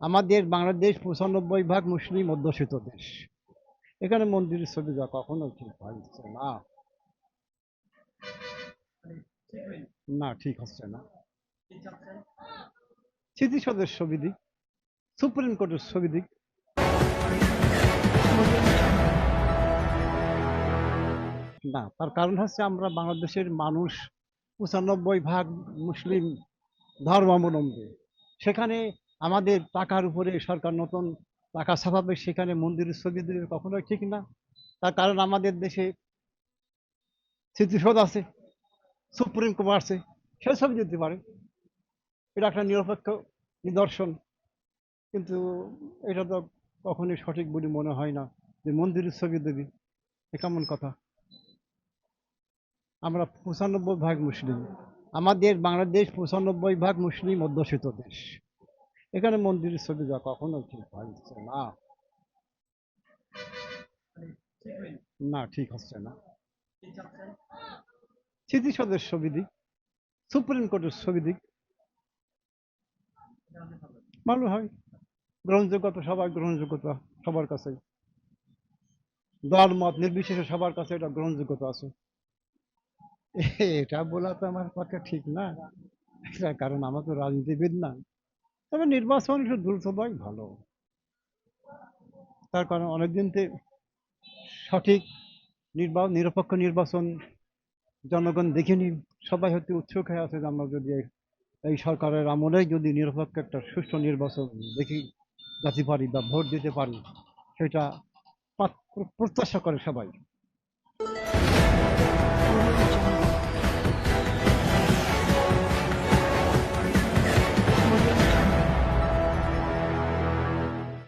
আমাদের বাংলাদেশ ৯৫% মুসলিম অধ্যুষিত দেশ। এখানে মন্দিরের ছবি দেওয়া কখনো ঠিক হচ্ছে না। না, ঠিক হচ্ছে না। স্মৃতিসৌধের ছবি দিক, সুপ্রিম কোর্টের ছবি দিক। না, তার কারণ হচ্ছে আমরা বাংলাদেশের মানুষ ৯৫% মুসলিম ধর্মাবলম্বী। সেখানে আমাদের টাকার উপরে সরকার নতুন টাকা ছাপাবে, সেখানে মন্দিরের ছবি দেবে কখনোই ঠিক না। তার কারণ আমাদের দেশে স্মৃতিসৌধ আছে, সুপ্রিম কোর্ট আছে, সে ছবি দিতে পারে। এটা একটা নিরপেক্ষ নিদর্শন। কিন্তু এটা তো কখনোই সঠিক বলে মনে হয় না যে মন্দিরের ছবি দেবে। এ কেমন কথা? আমরা ৯৫% মুসলিম। আমাদের বাংলাদেশ ৯৫% মুসলিম অধ্যুষিত দেশ। এখানে মন্দিরের ছবি দেওয়া কখনো ঠিক হচ্ছে না। না, ঠিক হচ্ছে না। স্মৃতিসৌধের ছবি দিক, সুপ্রিম কোর্টের ছবি দিক, ভালো হয়। গ্রহণযোগ্যতা, সবার গ্রহণযোগ্যতা সবার কাছেই, দল মত নির্বিশেষে সবার কাছে এটা গ্রহণযোগ্যতা আছে। এটা বলা তো আমার পক্ষে ঠিক না। এটা কারণ আমরা তো রাজনীতিবিদ না। তবে নির্বাচন একটু দ্রুত হয় ভালো। তার কারণ অনেকদিন থেকে সঠিক নিরপেক্ষ নির্বাচন জনগণ দেখেনি। সবাই হয়তো উৎসুক হয়ে আছে যে আমরা যদি এই সরকারের আমলেই যদি নিরপেক্ষ একটা সুষ্ঠু নির্বাচন দেখি যেতে পারি বা ভোট দিতে পারি, সেটা প্রত্যাশা করে সবাই।